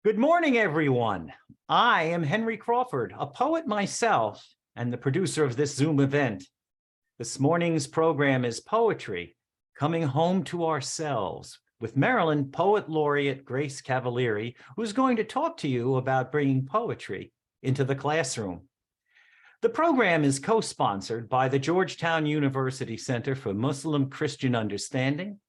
Good morning, everyone. I am Henry Crawford, a poet myself and the producer of this Zoom event. This morning's program is Poetry, Coming Home to Ourselves, with Maryland Poet Laureate Grace Cavalieri, who's going to talk to you about bringing poetry into the classroom. The program is co-sponsored by the Georgetown University Center for Muslim Christian Understanding,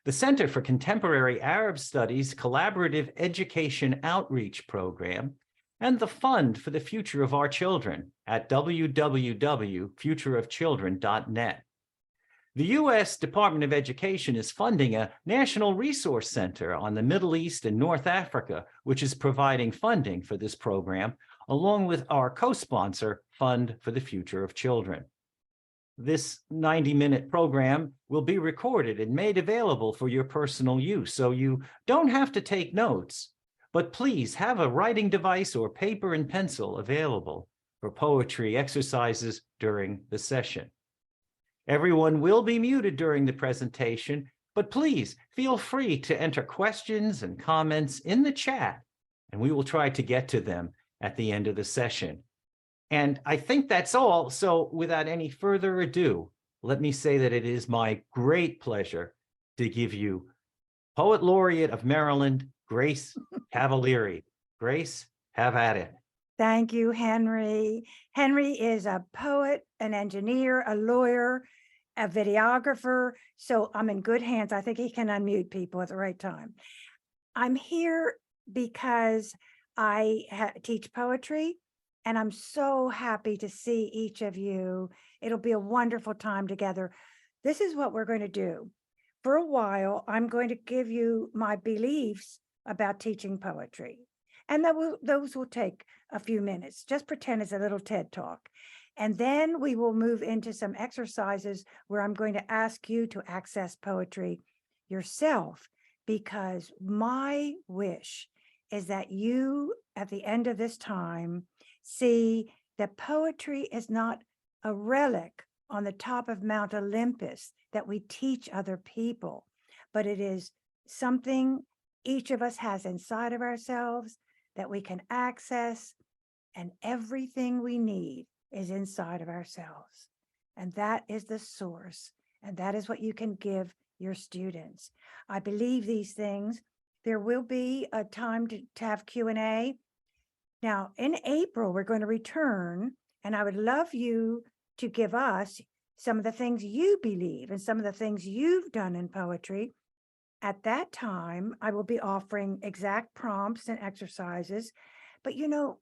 the Center for Contemporary Arab Studies Collaborative Education Outreach Program, and the Fund for the Future of Our Children at www.futureofchildren.net. The U.S. Department of Education is funding a National Resource Center on the Middle East and North Africa, which is providing funding for this program, along with our co-sponsor, Fund for the Future of Children. This 90-minute program will be recorded and made available for your personal use, so you don't have to take notes, but please have a writing device or paper and pencil available for poetry exercises during the session. Everyone will be muted during the presentation, but please feel free to enter questions and comments in the chat, and we will try to get to them at the end of the session. And I think that's all. So without any further ado, let me say that it is my great pleasure to give you Poet Laureate of Maryland, Grace Cavalieri. Grace, have at it. Thank you, Henry. Henry is a poet, an engineer, a lawyer, a videographer. So I'm in good hands. I think he can unmute people at the right time. I'm here because I teach poetry. And I'm so happy to see each of you. It'll be a wonderful time together. This is what we're going to do. For a while, I'm going to give you my beliefs about teaching poetry. And those will take a few minutes. Just pretend it's a little TED Talk. And then we will move into some exercises where I'm going to ask you to access poetry yourself, because my wish is that you, at the end of this time, see that poetry is not a relic on the top of Mount Olympus that we teach other people, but it is something each of us has inside of ourselves that we can access, and everything we need is inside of ourselves. And that is the source, and that is what you can give your students. I believe these things. There will be a time to have Q&A. Now, in April, we're going to return, and I would love you to give us some of the things you believe and some of the things you've done in poetry. At that time, I will be offering exact prompts and exercises, but you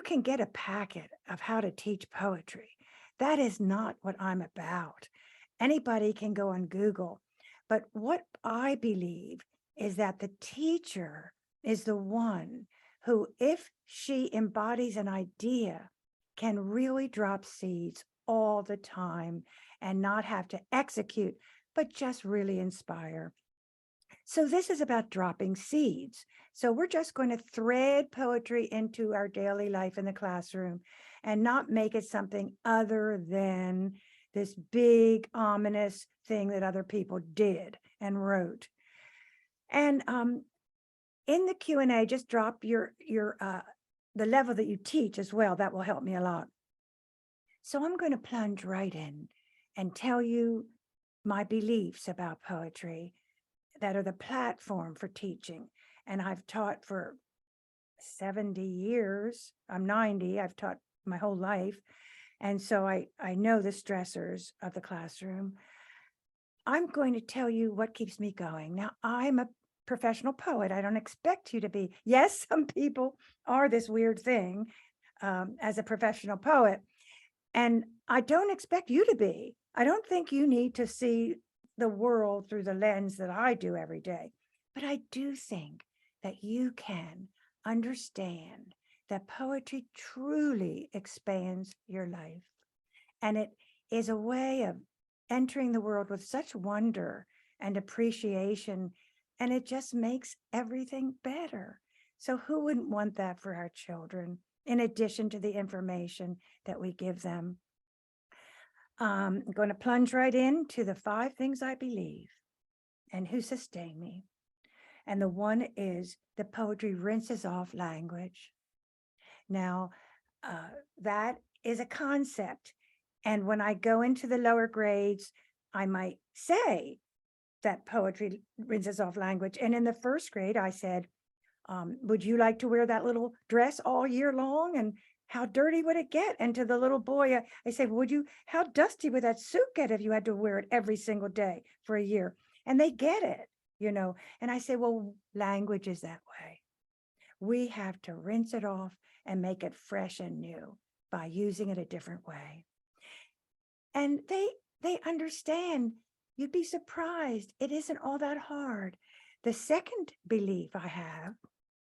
can get a packet of how to teach poetry. That is not what I'm about. Anybody can go on Google, but what I believe is that the teacher is the one who, if she embodies an idea, can really drop seeds all the time and not have to execute, but just really inspire. So this is about dropping seeds. So we're just going to thread poetry into our daily life in the classroom and not make it something other than this big, ominous thing that other people did and wrote. And in the Q&A, just drop the level that you teach as well. That will help me a lot. So I'm going to plunge right in and tell you my beliefs about poetry that are the platform for teaching. And I've taught for 70 years. I'm 90. I've taught my whole life. And so I know the stressors of the classroom. I'm going to tell you what keeps me going. Now, I'm a professional poet. I don't expect you to be. Yes, some people are this weird thing as a professional poet. And I don't expect you to be. I don't think you need to see the world through the lens that I do every day. But I do think that you can understand that poetry truly expands your life. And it is a way of entering the world with such wonder and appreciation, and it just makes everything better. So who wouldn't want that for our children, in addition to the information that we give them? I'm going to plunge right into the 5 things I believe and who sustain me. And the one is the poetry rinses off language. Now, that is a concept. And when I go into the lower grades, I might say that poetry rinses off language. And in the first grade, I said, would you like to wear that little dress all year long? And how dirty would it get? And to the little boy, I say, how dusty would that suit get if you had to wear it every single day for a year? And they get it, And I say, well, language is that way. We have to rinse it off and make it fresh and new by using it a different way. And they understand. You'd be surprised. It isn't all that hard. The second belief I have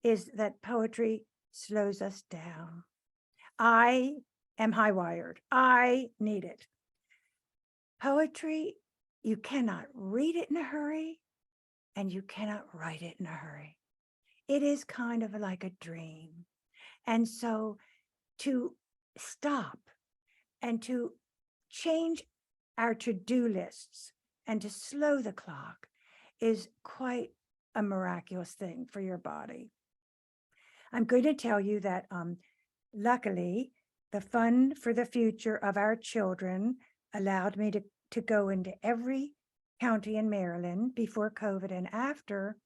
is that poetry slows us down. I am high wired. I need it. Poetry, you cannot read it in a hurry, and you cannot write it in a hurry. It is kind of like a dream. And so to stop and to change our to-do lists and to slow the clock is quite a miraculous thing for your body. I'm going to tell you that luckily, the Fund for the Future of Our Children allowed me to go into every county in Maryland before COVID and after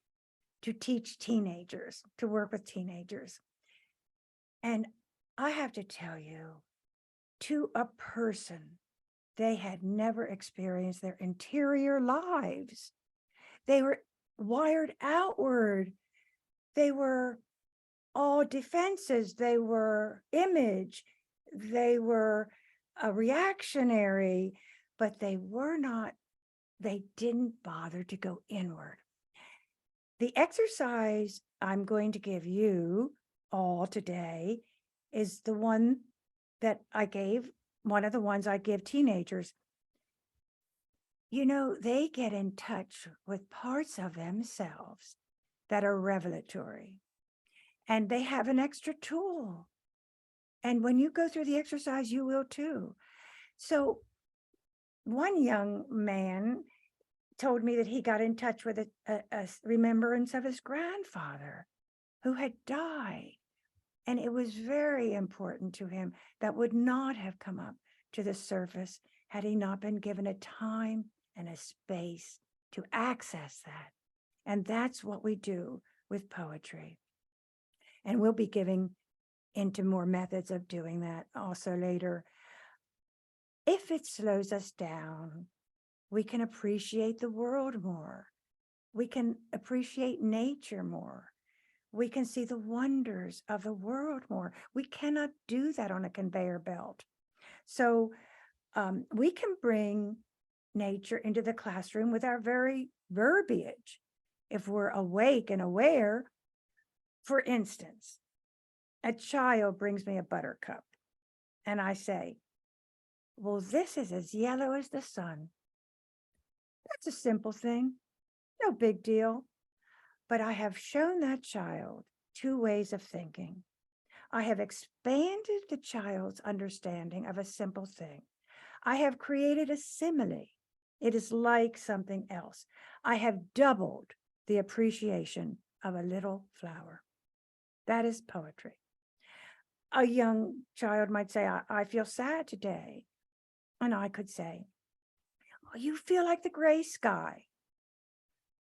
to teach teenagers, to work with teenagers. And I have to tell you, to a person, they had never experienced their interior lives. They were wired outward. They were all defenses. They were image. They were reactionary, but they didn't bother to go inward. The exercise I'm going to give you all today is the one that one of the ones I give teenagers. They get in touch with parts of themselves that are revelatory, and they have an extra tool. And when you go through the exercise, you will too. So one young man told me that he got in touch with a remembrance of his grandfather who had died. And it was very important to him. That would not have come up to the surface had he not been given a time and a space to access that. And that's what we do with poetry. And we'll be giving into more methods of doing that also later. If it slows us down, we can appreciate the world more. We can appreciate nature more. We can see the wonders of the world more. We cannot do that on a conveyor belt. So we can bring nature into the classroom with our very verbiage. If we're awake and aware, for instance, a child brings me a buttercup and I say, well, this is as yellow as the sun. That's a simple thing, no big deal. But I have shown that child two ways of thinking. I have expanded the child's understanding of a simple thing. I have created a simile. It is like something else. I have doubled the appreciation of a little flower. That is poetry. A young child might say, I feel sad today. And I could say, oh, you feel like the gray sky.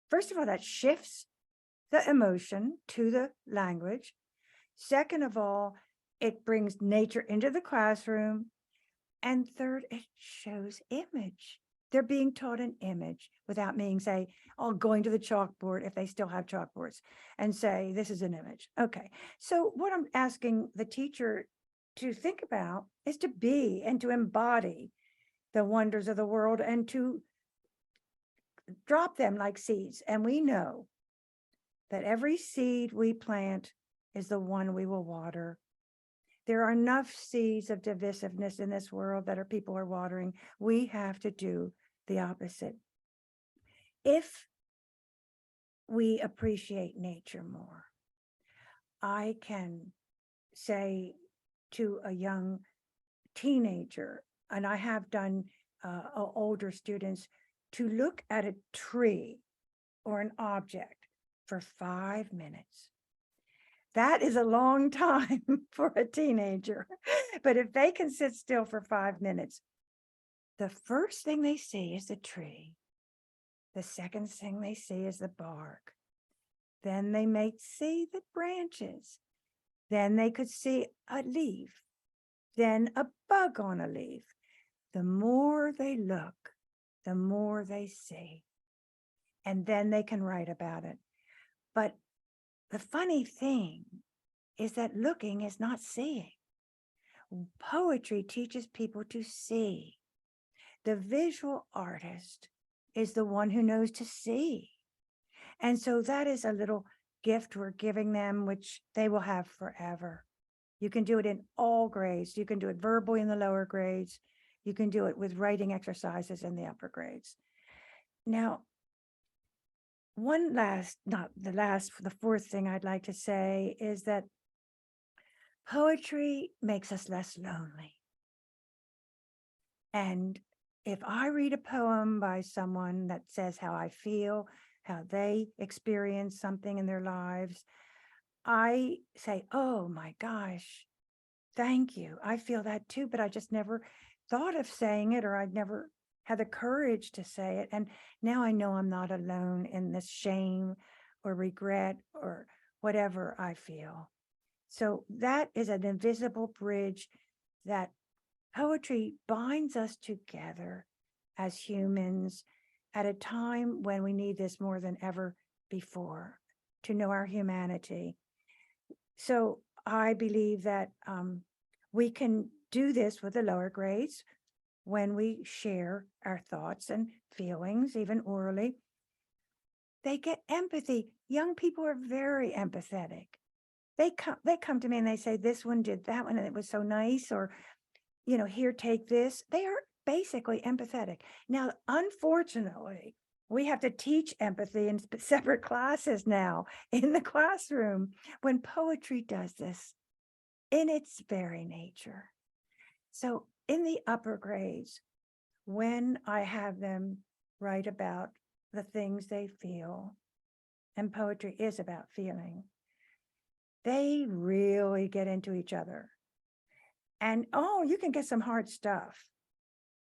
First of all, that shifts the emotion to the language. Second of all, it brings nature into the classroom. And third, it shows image. They're being taught an image without me saying, going to the chalkboard if they still have chalkboards and say, this is an image. Okay. So what I'm asking the teacher to think about is to be and to embody the wonders of the world and to drop them like seeds. And we know that every seed we plant is the one we will water. There are enough seeds of divisiveness in this world that people are watering. We have to do the opposite. If we appreciate nature more, I can say to a young teenager, and I have done older students, to look at a tree or an object for 5 minutes. That is a long time for a teenager. But if they can sit still for 5 minutes, the first thing they see is the tree. The second thing they see is the bark. Then they may see the branches. Then they could see a leaf. Then a bug on a leaf. The more they look, the more they see. And then they can write about it. But the funny thing is that looking is not seeing. Poetry teaches people to see. The visual artist is the one who knows to see. And so that is a little gift we're giving them, which they will have forever. You can do it in all grades. You can do it verbally in the lower grades. You can do it with writing exercises in the upper grades. Now, the fourth thing I'd like to say is that poetry makes us less lonely. And if I read a poem by someone that says how I feel, how they experience something in their lives, I say, oh my gosh, thank you. I feel that too, but I just never thought of saying it, or I'd never had the courage to say it. And now I know I'm not alone in this shame or regret or whatever I feel. So that is an invisible bridge that poetry binds us together as humans at a time when we need this more than ever before to know our humanity. So I believe that we can do this with the lower grades when we share our thoughts and feelings, even orally. They get empathy. Young people are very empathetic. They come to me and they say, this one did that one and it was so nice, or, here, take this. They are basically empathetic. Now, unfortunately, we have to teach empathy in separate classes now in the classroom when poetry does this in its very nature. So in the upper grades, when I have them write about the things they feel, and poetry is about feeling, they really get into each other. And you can get some hard stuff.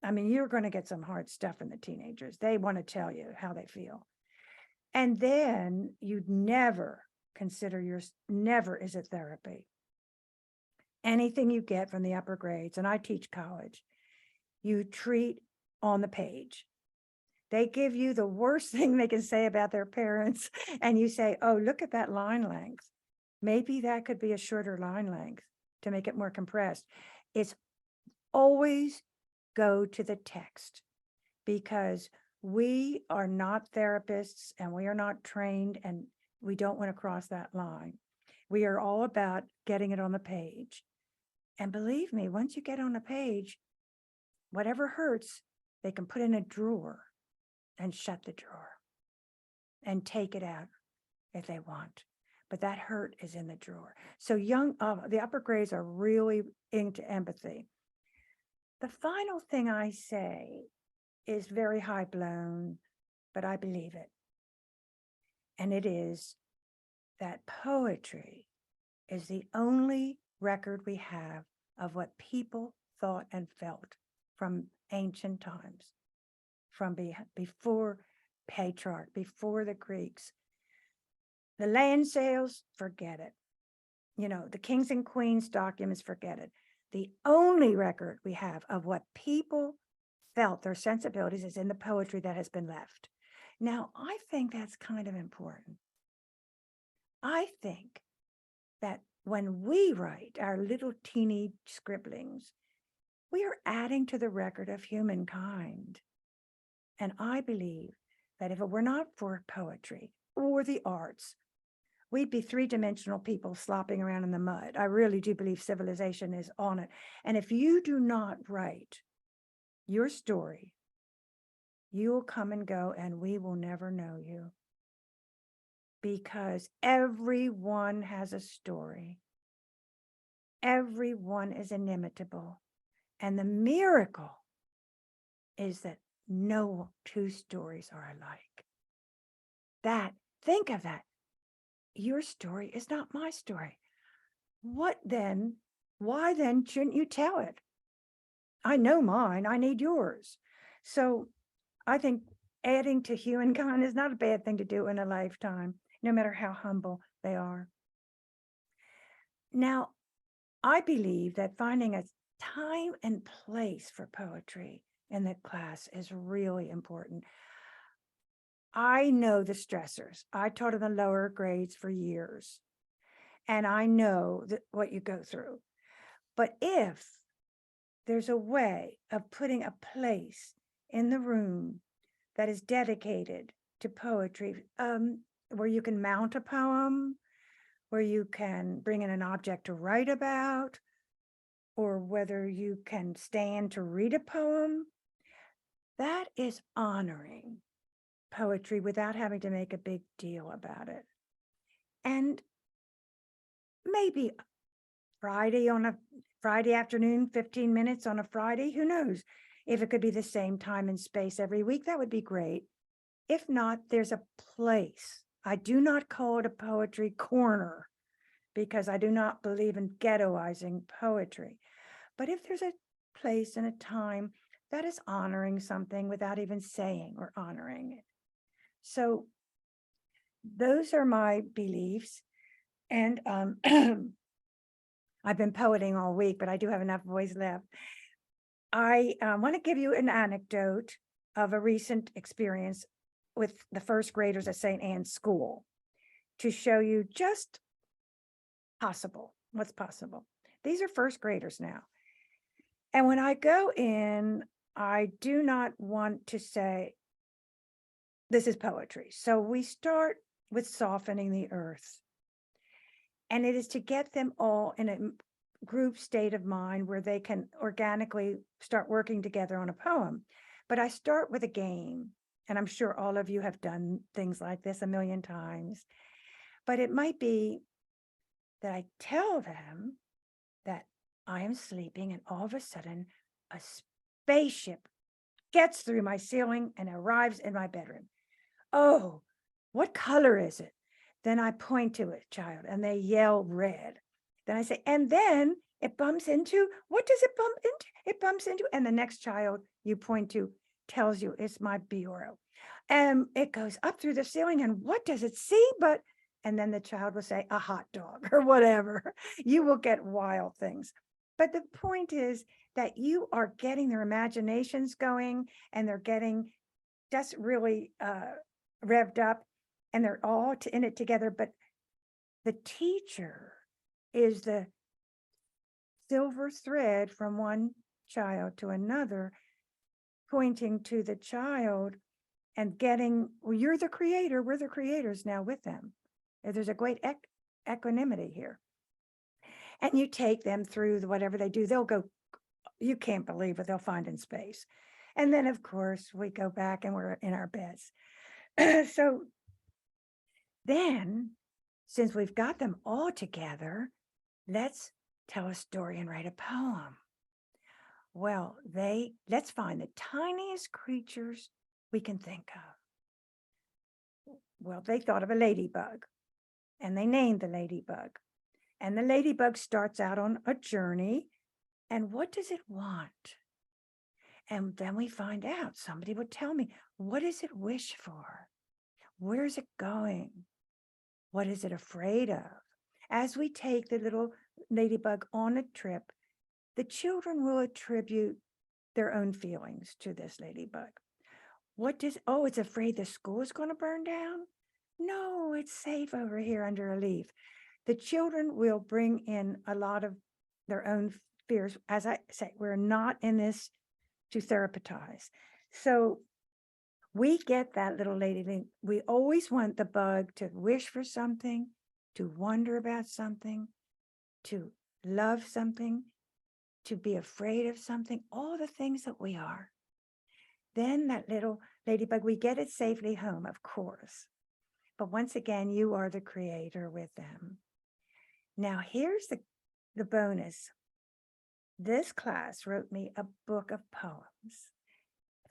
I mean, you're going to get some hard stuff in the teenagers. They want to tell you how they feel. And then you'd never consider never is it therapy. Anything you get from the upper grades, and I teach college, you treat on the page. They give you the worst thing they can say about their parents, and you say, oh, look at that line length. Maybe that could be a shorter line length to make it more compressed. It's always go to the text, because we are not therapists and we are not trained, and we don't want to cross that line. We are all about getting it on the page. And believe me, once you get on the page, whatever hurts, they can put in a drawer and shut the drawer and take it out if they want. But that hurt is in the drawer. So the upper grades are really into empathy. The final thing I say is very high blown, but I believe it. And it is that poetry is the only record we have of what people thought and felt from ancient times, from before Petrarch, before the Greeks. The land sales, forget it. The kings and queens documents, forget it. The only record we have of what people felt, their sensibilities, is in the poetry that has been left. Now, I think that's kind of important. I think that when we write our little teeny scribblings, we are adding to the record of humankind. And I believe that if it were not for poetry or the arts, we'd be three-dimensional people slopping around in the mud. I really do believe civilization is on it. And if you do not write your story, you will come and go and we will never know you. Because everyone has a story. Everyone is inimitable. And the miracle is that no two stories are alike. Think of that. your story is not my story. What then? Why then shouldn't you tell it? I know mine, I need yours. So I think adding to humankind is not a bad thing to do in a lifetime, no matter how humble they are. Now, I believe that finding a time and place for poetry in the class is really important. I know the stressors. I taught in the lower grades for years, and I know that what you go through. But if there's a way of putting a place in the room that is dedicated to poetry, where you can mount a poem, where you can bring in an object to write about, or whether you can stand to read a poem, that is honoring poetry without having to make a big deal about it. And maybe Friday afternoon, 15 minutes on a Friday, who knows? If it could be the same time and space every week, that would be great. If not, there's a place. I do not call it a poetry corner because I do not believe in ghettoizing poetry. But if there's a place and a time that is honoring something without even saying or honoring it. So those are my beliefs. And I've been poeting all week, but I do have enough voice left. I want to give you an anecdote of a recent experience with the first graders at St. Anne's School to show you just what's possible. These are first graders now. And when I go in, I do not want to say, this is poetry. So we start with softening the earth. And it is to get them all in a group state of mind where they can organically start working together on a poem. But I start with a game, and I'm sure all of you have done things like this a million times. But it might be that I tell them that I am sleeping, and all of a sudden a spaceship gets through my ceiling and arrives in my bedroom. Oh, what color is it? Then I point to a child and they yell red. Then I say, and then it bumps into, what does it bump into? It bumps into, and the next child you point to tells you it's my bureau. And it goes up through the ceiling, and what does it see? But, and then the child will say a hot dog or whatever. You will get wild things. But the point is that you are getting their imaginations going, and they're getting just really revved up, and they're all in it together. But the teacher is the silver thread from one child to another, pointing to the child and getting, well, you're the creator, we're the creators now with them. There's a great equanimity here. And you take them through whatever they do, they'll go, you can't believe what they'll find in space. And then, of course, we go back and we're in our beds. So then, since we've got them all together, let's tell a story and write a poem. Well, let's find the tiniest creatures we can think of. Well, they thought of a ladybug, and they named the ladybug. And the ladybug starts out on a journey. And what does it want? And then we find out, somebody would tell me, what does it wish for? Where is it going? What is it afraid of? As we take the little ladybug on a trip, the children will attribute their own feelings to this ladybug. It's afraid the school is going to burn down? No, it's safe over here under a leaf. The children will bring in a lot of their own fears. As I say, we're not in this to therapeutize. So we get that little lady. We always want the bug to wish for something, to wonder about something, to love something, to be afraid of something, all the things that we are. Then that little ladybug, we get it safely home, of course. But once again, you are the creator with them. Now, here's the bonus. This class wrote me a book of poems.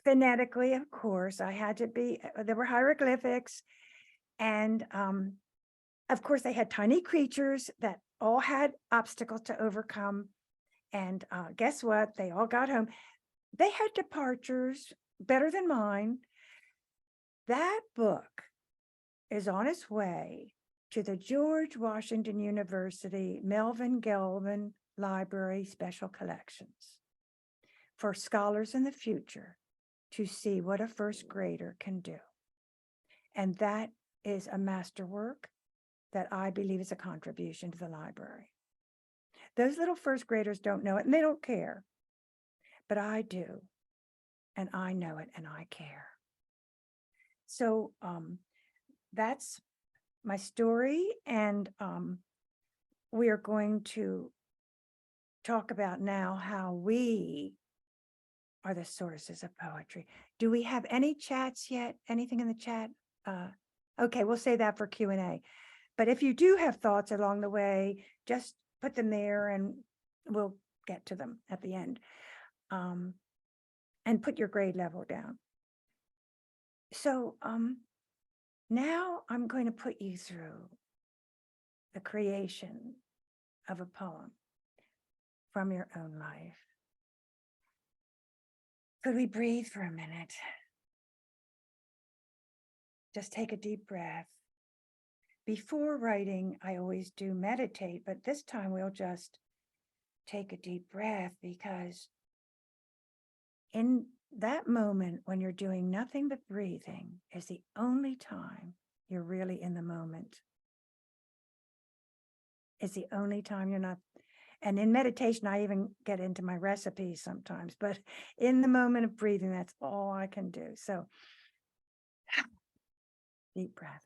Phonetically, of course, there were hieroglyphics, and Of course, they had tiny creatures that all had obstacles to overcome. And guess what? They all got home. They had departures better than mine. That book is on its way to the George Washington University Melvin Gelvin Library Special Collections for scholars in the future to see what a first grader can do. And that is a masterwork that I believe is a contribution to the library. Those little first graders don't know it and they don't care, but I do. And I know it and I care. So that's my story. And we are going to talk about now how we are the sources of poetry. Do we have any chats yet? Anything in the chat? Okay, we'll say that for Q&A. But if you do have thoughts along the way, just put them there and we'll get to them at the end. And put your grade level down. So now I'm going to put you through the creation of a poem from your own life. Could we breathe for a minute? Just take a deep breath. Before writing, I always do meditate, but this time we'll just take a deep breath, because in that moment when you're doing nothing but breathing is the only time you're really in the moment. It's the only time you're not. And in meditation, I even get into my recipes sometimes, but in the moment of breathing, that's all I can do. So deep breath.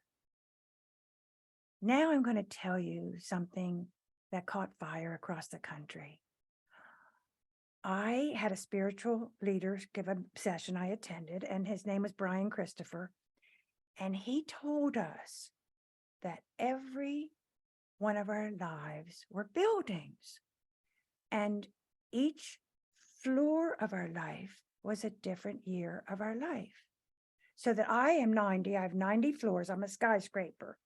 Now I'm going to tell you something that caught fire across the country. I had a spiritual leader give a session I attended, and his name was Brian Christopher. And he told us that every one of our lives were buildings, and each floor of our life was a different year of our life. So that I am 90, I have 90 floors, I'm a skyscraper.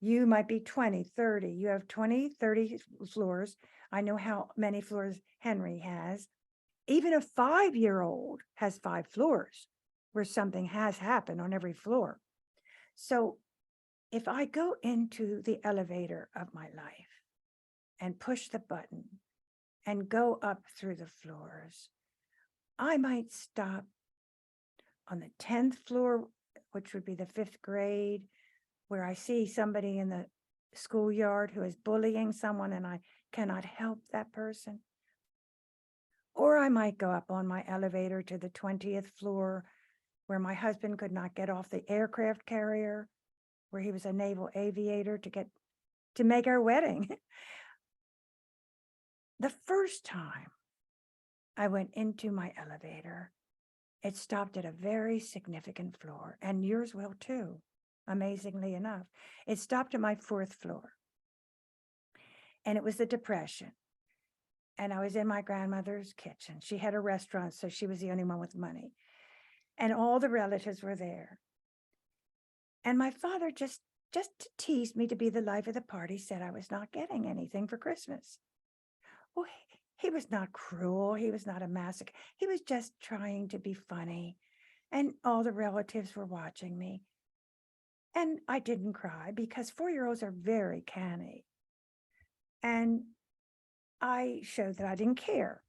You might be 20, 30, you have 20, 30 floors. I know how many floors Henry has. Even a 5-year-old has 5 floors where something has happened on every floor. So if I go into the elevator of my life and push the button and go up through the floors, I might stop on the 10th floor, which would be the 5th grade, where I see somebody in the schoolyard who is bullying someone and I cannot help that person. Or I might go up on my elevator to the 20th floor, where my husband could not get off the aircraft carrier, where he was a naval aviator to make our wedding. The first time I went into my elevator, it stopped at a very significant floor, and yours will too, amazingly enough. It stopped at my 4th floor, and it was the Depression. And I was in my grandmother's kitchen. She had a restaurant, so she was the only one with money. And all the relatives were there. And my father just to tease me to be the life of the party, said I was not getting anything for Christmas. Well, he was not cruel. He was not a masochist. He was just trying to be funny. And all the relatives were watching me. And I didn't cry, because 4-year-olds are very canny. And I showed that I didn't care.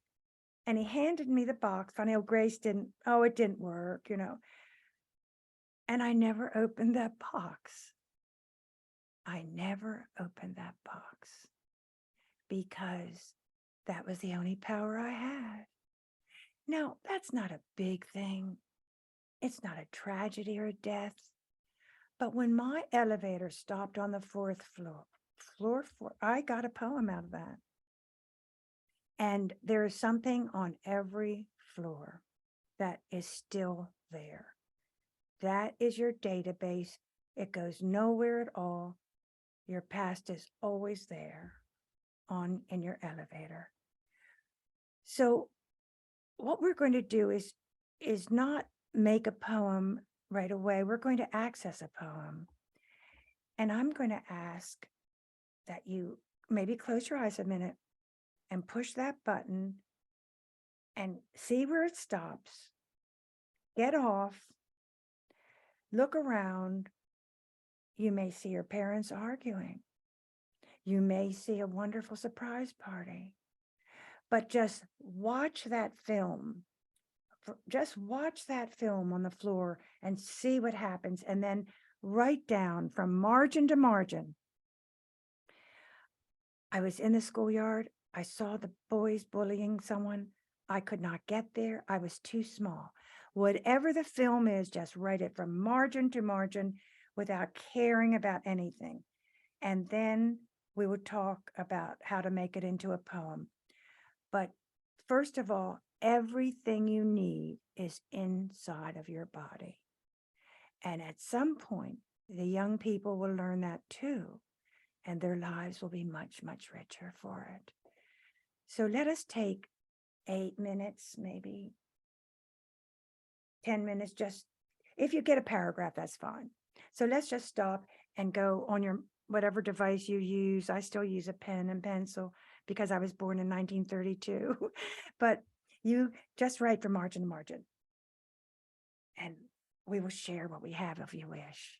And he handed me the box. Funny, Grace it didn't work, And I never opened that box. I never opened that box, because that was the only power I had. Now, that's not a big thing. It's not a tragedy or a death. But when my elevator stopped on the 4th floor 4, I got a poem out of that. And there is something on every floor that is still there. That is your database. It goes nowhere at all. Your past is always there in your elevator. So what we're going to do is not make a poem right away. We're going to access a poem. And I'm going to ask that you maybe close your eyes a minute and push that button and see where it stops. Get off, look around. You may see your parents arguing. You may see a wonderful surprise party, but just watch that film. Just watch that film on the floor and see what happens. And then write down from margin to margin. I was in the schoolyard. I saw the boys bullying someone. I could not get there. I was too small. Whatever the film is, just write it from margin to margin without caring about anything. And then we would talk about how to make it into a poem. But first of all, everything you need is inside of your body. And at some point, the young people will learn that too, and their lives will be much, much richer for it. So let us take 8 minutes, maybe 10 minutes, just if you get a paragraph, that's fine. So let's just stop and go on your whatever device you use. I still use a pen and pencil because I was born in 1932, but you just write from margin to margin. And we will share what we have if you wish.